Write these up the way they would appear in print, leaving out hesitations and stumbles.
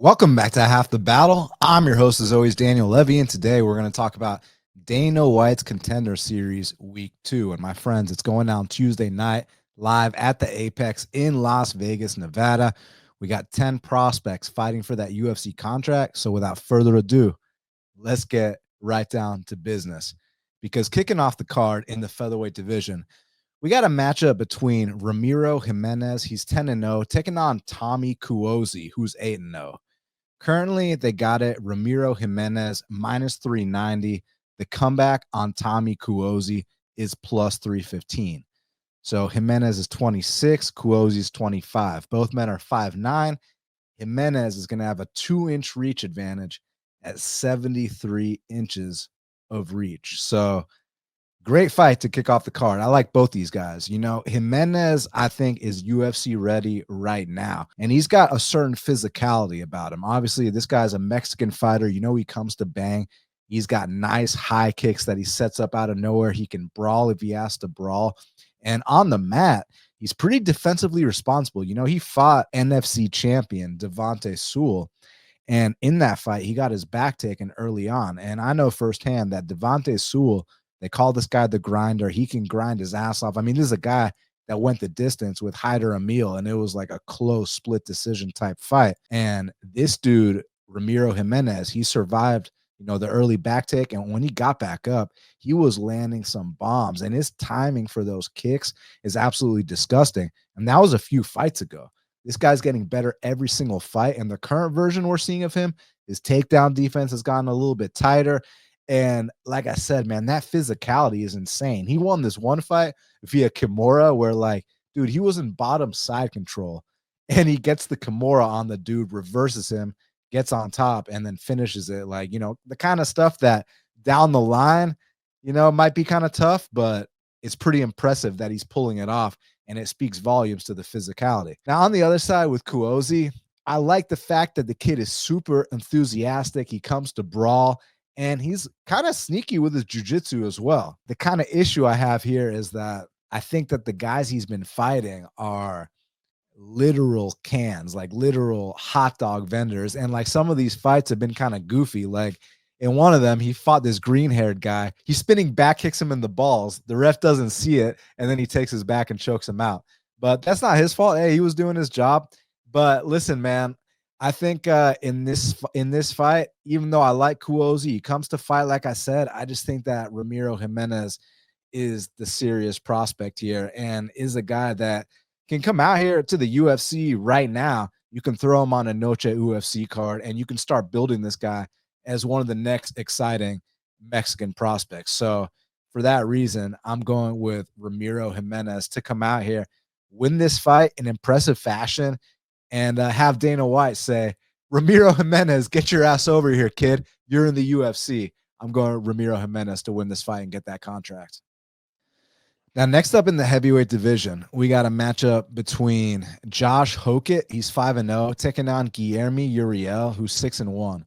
Welcome back to Half the Battle. I'm your host, as always, Daniel Levi, and today we're going to talk about Dana White's Contender Series Week 2. And my friends, it's going down Tuesday night live at the Apex in Las Vegas, Nevada. We got 10 prospects fighting for that UFC contract. So without further ado, let's get right down to business. Because kicking off the card in the featherweight division, we got a matchup between Ramiro Jimenez, he's 10-0, taking on Tommy Cuozzi, who's 8-0. Currently, they got it Ramiro Jimenez minus 390. The comeback on Tommy Cuozzi is plus 315. So Jimenez is 26, Cuozzi is 25. Both men are 5'9". Jimenez is going to have a 2-inch reach advantage at 73 inches of reach. So great fight to kick off the card. I like both these guys. You know, Jimenez, I think, is UFC ready right now. And he's got a certain physicality about him. Obviously, this guy's a Mexican fighter. You know, he comes to bang. He's got nice high kicks that he sets up out of nowhere. He can brawl if he has to brawl. And on the mat, he's pretty defensively responsible. You know, he fought NFC champion Devontae Sewell. And in that fight, he got his back taken early on. And I know firsthand that Devontae Sewell, they call this guy the grinder. He can grind his ass off. I mean, this is a guy that went the distance with Hyder Emil, and it was like a close split decision type fight. And this dude, Ramiro Jimenez, he survived, you know, the early back take. And when he got back up, he was landing some bombs. And his timing for those kicks is absolutely disgusting. And that was a few fights ago. This guy's getting better every single fight. And the current version we're seeing of him, his takedown defense has gotten a little bit tighter. And like I said, man, that physicality is insane. He won this one fight via Kimura where, like, dude, he was in bottom side control and he gets the Kimura on the dude, reverses him, gets on top, and then finishes it. Like, you know, the kind of stuff that down the line, you know, might be kind of tough, but it's pretty impressive that he's pulling it off, and it speaks volumes to the physicality. Now, on the other side with Cuozzi, I like the fact that the kid is super enthusiastic. He comes to brawl, and he's kind of sneaky with his jiu-jitsu as well. The kind of issue I have here is that I think that the guys he's been fighting are literal cans, like literal hot dog vendors. And like some of these fights have been kind of goofy. Like in one of them, he fought this green-haired guy. He's spinning back kicks him in the balls. The ref doesn't see it, and then he takes his back and chokes him out. But that's not his fault. Hey, he was doing his job. But listen, man, I think in this fight, even though I like Cuozzi, he comes to fight, like I said, I just think that Ramiro Jimenez is the serious prospect here and is a guy that can come out here to the UFC right now. You can throw him on a Noche UFC card, and you can start building this guy as one of the next exciting Mexican prospects. So for that reason, I'm going with Ramiro Jimenez to come out here, win this fight in impressive fashion, and have Dana White say, Ramiro Jimenez, get your ass over here, kid. You're in the UFC. I'm going Ramiro Jimenez to win this fight and get that contract. Now, next up in the heavyweight division, we got a matchup between Josh Hokit, he's 5-0, taking on Guilherme Uriel, who's 6-1.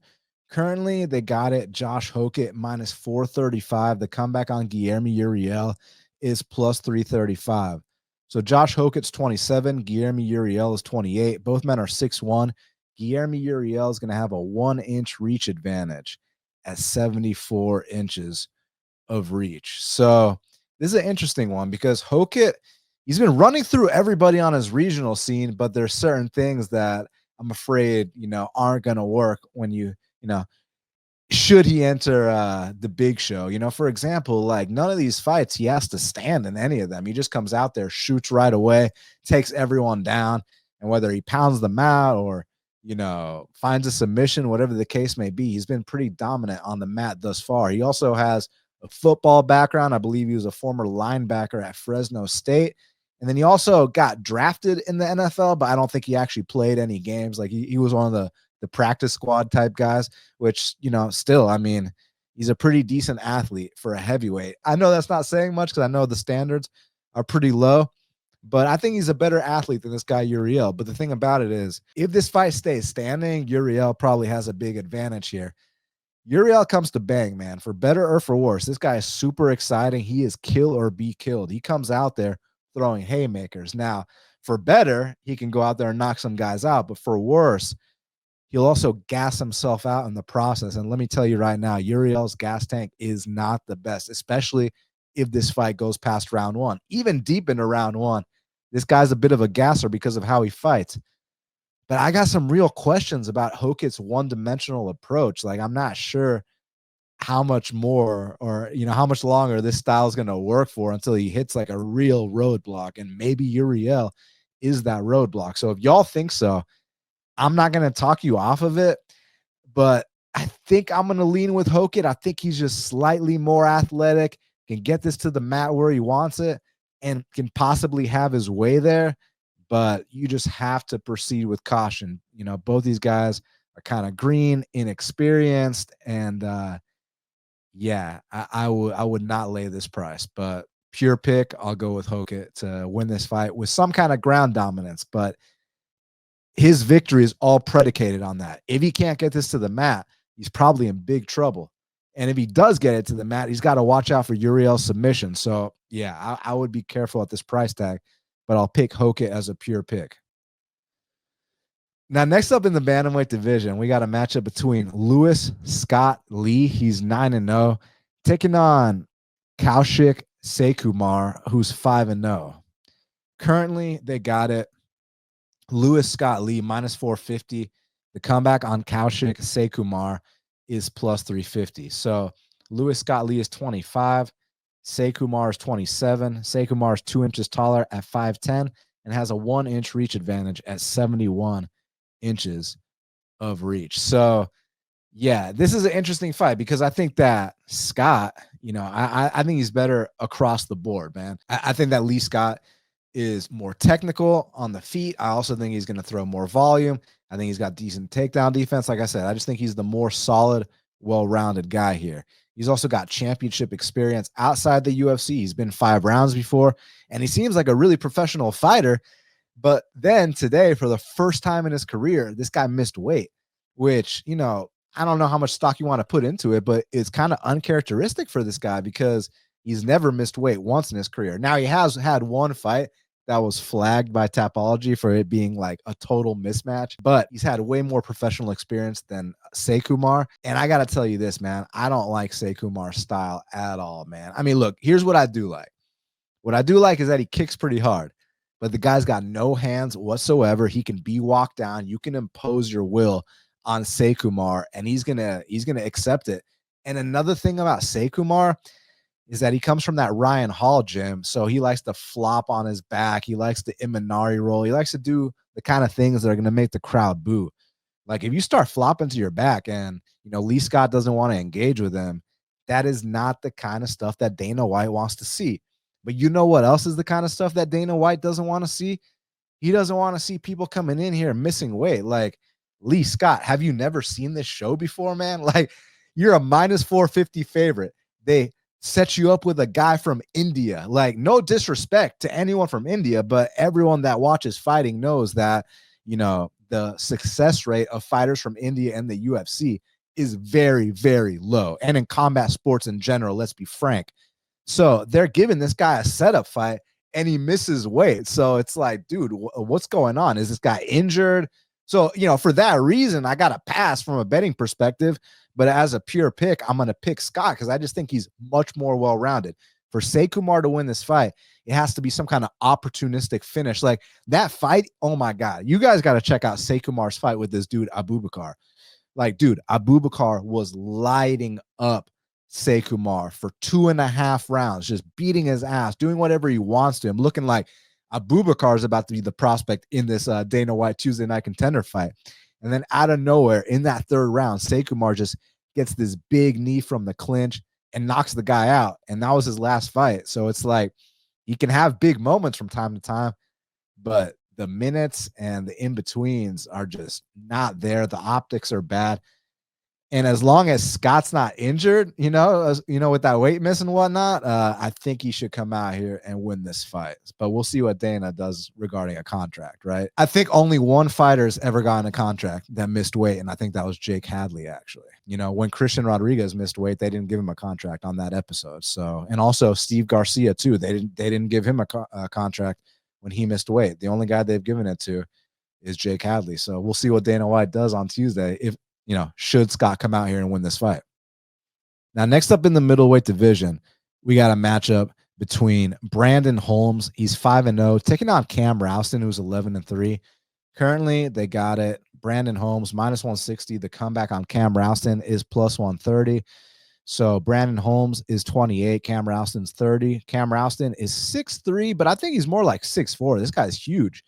Currently, they got it Josh Hokit minus 435. The comeback on Guilherme Uriel is plus 335. So Josh Hokit's 27, Guilherme Uriel is 28. Both men are 6'1". Guilherme Uriel is going to have a 1-inch reach advantage at 74 inches of reach. So this is an interesting one because Hokit, he's been running through everybody on his regional scene, but there's certain things that I'm afraid, you know, aren't going to work when you know, should he enter the big show. You know, for example, like none of these fights he has to stand in any of them. He just comes out there, shoots right away, takes everyone down, and whether he pounds them out or, you know, finds a submission, whatever the case may be, he's been pretty dominant on the mat thus far. He also has a football background. I believe he was a former linebacker at Fresno State. And then he also got drafted in the NFL, but I don't think he actually played any games. Like he was one of the practice squad type guys, which, you know, still, I mean, he's a pretty decent athlete for a heavyweight. I know that's not saying much because I know the standards are pretty low, but I think he's a better athlete than this guy Uriel. But the thing about it is, if this fight stays standing, Uriel probably has a big advantage here. Uriel comes to bang, man, for better or for worse. This guy is super exciting. He is kill or be killed. He comes out there throwing haymakers. Now, for better, he can go out there and knock some guys out. But for worse, he'll also gas himself out in the process. And let me tell you right now, Uriel's gas tank is not the best, especially if this fight goes past round one. Even deep into round one, this guy's a bit of a gasser because of how he fights. But I got some real questions about Hokit's one-dimensional approach. Like, I'm not sure how much more or how much longer this style is going to work for until he hits like a real roadblock, and maybe Uriel is that roadblock. So if y'all think so, I'm not going to talk you off of it, but I think I'm going to lean with Hokit. I think he's just slightly more athletic, can get this to the mat where he wants it, and can possibly have his way there. But you just have to proceed with caution. Both these guys are kind of green, inexperienced, and yeah, I would not lay this price, but pure pick, I'll go with Hokit to win this fight with some kind of ground dominance. But his victory is all predicated on that. If he can't get this to the mat, he's probably in big trouble. And if he does get it to the mat, he's got to watch out for Uriel's submission. So yeah, I would be careful at this price tag, but I'll pick Hokit as a pure pick. Now, next up in the bantamweight division, we got a matchup between Louis Scott Lee. He's 9-0, taking on Kaushik Saikumar, who's 5-0. Currently, they got it. Louis Scott Lee minus 450. The comeback on Kaushik Saikumar is plus 350. So Louis Scott Lee is 25. Saikumar is 27. Saikumar is 2 inches taller at 5'10 and has a 1-inch reach advantage at 71 inches of reach. So yeah, this is an interesting fight because I think that Scott, I think he's better across the board, man. I think that Lee Scott is more technical on the feet. I also think he's going to throw more volume. I think he's got decent takedown defense. Like I said, I just think he's the more solid, well-rounded guy here. He's also got championship experience outside the UFC. He's been 5 rounds before, and he seems like a really professional fighter. But then today, for the first time in his career, this guy missed weight, which, I don't know how much stock you want to put into it, but it's kind of uncharacteristic for this guy because he's never missed weight once in his career. Now, he has had one fight that was flagged by Tapology for it being like a total mismatch, but he's had way more professional experience than Saikumar. And I got to tell you this, man, I don't like Saikumar's style at all, man. I mean, look, here's what I do like. What I do like is that he kicks pretty hard, but the guy's got no hands whatsoever. He can be walked down. You can impose your will on Saikumar, and he's gonna accept it. And another thing about Saikumar is that he comes from that Ryan Hall gym, so he likes to flop on his back. He likes to Imanari roll. He likes to do the kind of things that are going to make the crowd boo. Like if you start flopping to your back and, Lee Scott doesn't want to engage with him, that is not the kind of stuff that Dana White wants to see. But you know what else is the kind of stuff that Dana White doesn't want to see? He doesn't want to see people coming in here missing weight. Like, Lee Scott, have you never seen this show before, man? Like, you're a minus 450 favorite. They set you up with a guy from India. Like, no disrespect to anyone from India, but everyone that watches fighting knows that, the success rate of fighters from India and the UFC is very, very low. And in combat sports in general, let's be frank. So they're giving this guy a setup fight and he misses weight. So it's like, dude, what's going on? Is this guy injured? So, for that reason, I got to pass from a betting perspective. But as a pure pick, I'm going to pick Scott because I just think he's much more well-rounded. For Saikumar to win this fight, it has to be some kind of opportunistic finish. Like that fight, oh my God. You guys got to check out Saikumar's fight with this dude, Abubakar. Like, dude, Abubakar was lighting up Saikumar for 2.5 rounds, just beating his ass, doing whatever he wants to him, looking like Abubakar is about to be the prospect in this Dana White Tuesday night contender fight. And then out of nowhere, in that 3rd round, Saikumar just gets this big knee from the clinch and knocks the guy out. And that was his last fight. So it's like he can have big moments from time to time, but the minutes and the in-betweens are just not there. The optics are bad. And as long as Scott's not injured, with that weight miss and whatnot, I think he should come out here and win this fight. But we'll see what Dana does regarding a contract, right? I think only one fighter's ever gotten a contract that missed weight, and I think that was Jake Hadley, actually. When Christian Rodriguez missed weight, they didn't give him a contract on that episode. So, and also Steve Garcia too. They didn't give him a contract when he missed weight. The only guy they've given it to is Jake Hadley. So we'll see what Dana White does on Tuesday if, should Scott come out here and win this fight. Now, next up in the middleweight division, we got a matchup between Brandon Holmes. He's 5-0, taking on Cam Rowston, who's 11-3. Currently, they got it. Brandon Holmes minus 160. The comeback on Cam Rowston is plus 130. So Brandon Holmes is 28. Cam Rowston's 30. Cam Rowston is 6'3", but I think he's more like 6'4". This guy's huge.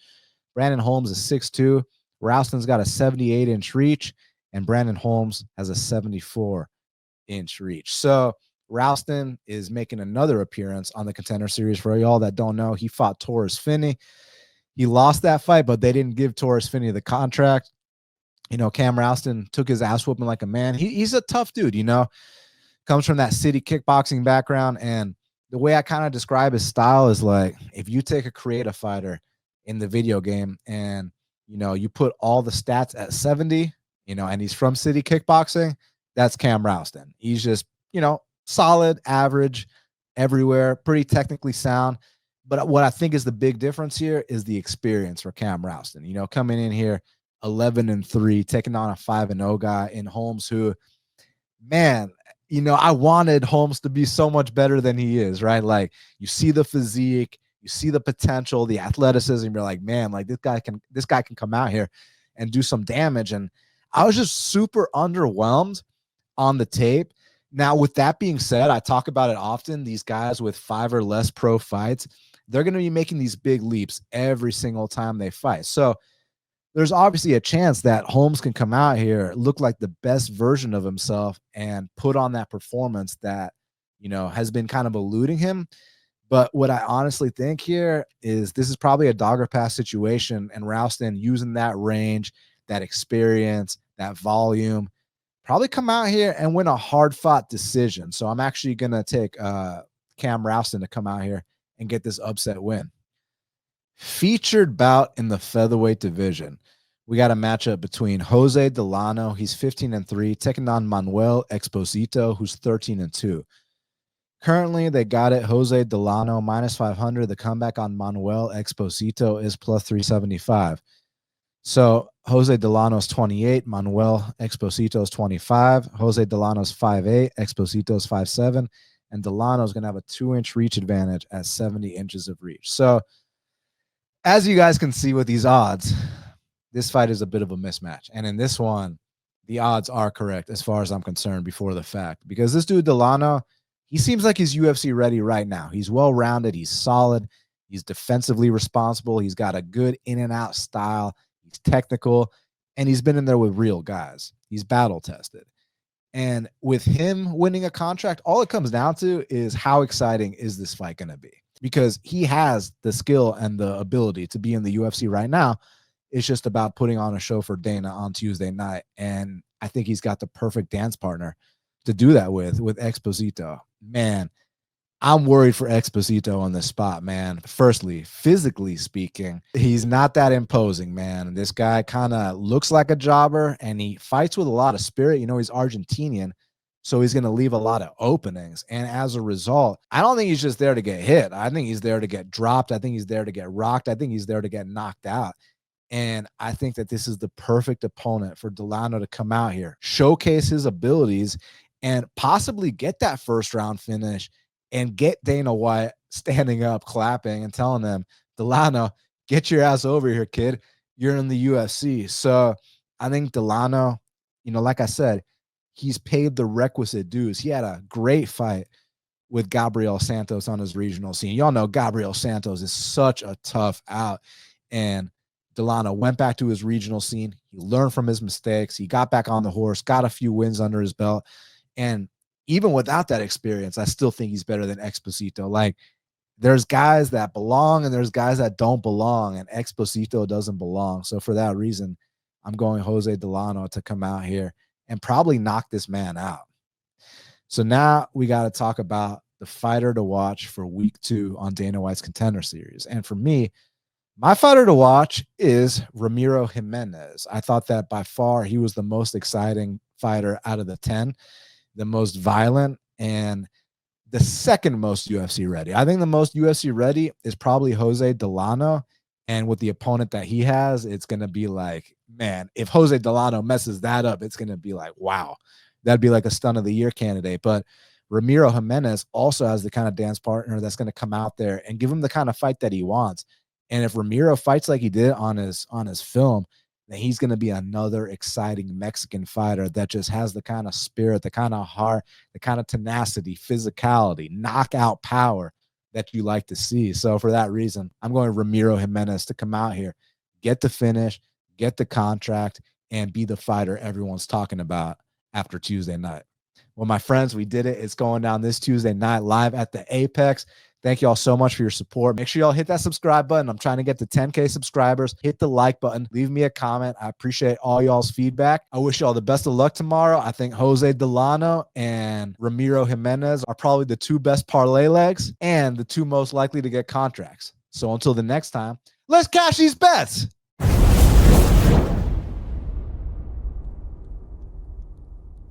Brandon Holmes is 6'2". Rowston's got a 78-inch reach, and Brandon Holmes has a 74-inch reach. So Rowston is making another appearance on the Contender Series. For y'all that don't know, he fought Torres Finney. He lost that fight, but they didn't give Torres Finney the contract. Cam Rowston took his ass whooping like a man. He's a tough dude, comes from that city kickboxing background. And the way I kind of describe his style is like, if you take a creative fighter in the video game and, you put all the stats at 70, and he's from city kickboxing, that's Cam Rowston. He's just, solid, average everywhere, pretty technically sound. But what I think is the big difference here is the experience for Cam Rowston. Coming in here 11-3, taking on a 5-0 guy in Holmes, who, man, I wanted Holmes to be so much better than he is, right? Like, you see the physique, you see the potential, the athleticism. You're like, man, like this guy can come out here and do some damage. And I was just super underwhelmed on the tape. Now, with that being said, I talk about it often. These guys with 5 or less pro fights, they're going to be making these big leaps every single time they fight. So there's obviously a chance that Holmes can come out here, look like the best version of himself, and put on that performance that, has been kind of eluding him. But what I honestly think here is this is probably a dogger pass situation, and Rowston using that range, that experience, that volume, probably come out here and win a hard-fought decision. So I'm actually going to take Cam Rowston to come out here and get this upset win. Featured bout in the featherweight division. We got a matchup between Jose Delano, he's 15-3, taking on Manuel Exposito, who's 13-2. Currently, they got it. Jose Delano minus 500. The comeback on Manuel Exposito is plus 375. So Jose Delano's 28, Manuel Exposito's 25. Jose Delano's 5'8", Exposito's 5'7", and Delano's going to have a 2-inch reach advantage at 70 inches of reach. So as you guys can see with these odds, this fight is a bit of a mismatch. And in this one, the odds are correct as far as I'm concerned before the fact, because this dude Delano, he seems like he's UFC ready right now. He's well-rounded. He's solid. He's defensively responsible. He's got a good in and out style. He's technical, and he's been in there with real guys. He's battle tested. And with him winning a contract, all it comes down to is how exciting is this fight going to be? Because he has the skill and the ability to be in the UFC right now. It's just about putting on a show for Dana on Tuesday night. And I think he's got the perfect dance partner to do that with Exposito. Man, I'm worried for Exposito on this spot, man. Firstly, physically speaking, he's not that imposing, man. This guy kind of looks like a jobber, and he fights with a lot of spirit. He's Argentinian, so he's going to leave a lot of openings. And as a result, I don't think he's just there to get hit. I think he's there to get dropped. I think he's there to get rocked. I think he's there to get knocked out. And I think that this is the perfect opponent for Delano to come out here, showcase his abilities, and possibly get that first-round finish and get Dana White standing up, clapping, and telling them, Delano, get your ass over here, kid. You're in the UFC. So I think Delano, like I said, he's paid the requisite dues. He had a great fight with Gabriel Santos on his regional scene. Y'all know Gabriel Santos is such a tough out. And Delano went back to his regional scene. He learned from his mistakes. He got back on the horse, got a few wins under his belt. And even without that experience, I still think he's better than Exposito. Like, there's guys that belong and there's guys that don't belong, and Exposito doesn't belong. So for that reason, I'm going Jose Delano to come out here and probably knock this man out. So now we got to talk about the fighter to watch for week 2 on Dana White's Contender Series. And for me, my fighter to watch is Ramiro Jimenez. I thought that by far he was the most exciting fighter out of the 10, the most violent, and the second most UFC ready. I think the most UFC ready is probably Jose Delano, And with the opponent that he has, it's going to be like, man, if Jose Delano messes that up, it's going to be like, wow, that'd be like a stun of the year candidate. But Ramiro Jimenez also has the kind of dance partner that's going to come out there and give him the kind of fight that he wants. And if Ramiro fights like he did on his film, then he's going to be another exciting Mexican fighter that just has the kind of spirit, the kind of heart, the kind of tenacity, physicality, knockout power that you like to see. So for that reason, I'm going Ramiro Jimenez to come out here, get the finish, get the contract, and be the fighter everyone's talking about after Tuesday night. Well, my friends, we did it. It's going down this Tuesday night live at the Apex. Thank you all so much for your support. Make sure y'all hit that subscribe button. I'm trying to get to 10K subscribers. Hit the like button. Leave me a comment. I appreciate all y'all's feedback. I wish y'all the best of luck tomorrow. I think Jose Delano and Ramiro Jimenez are probably the two best parlay legs and the two most likely to get contracts. So until the next time, let's cash these bets.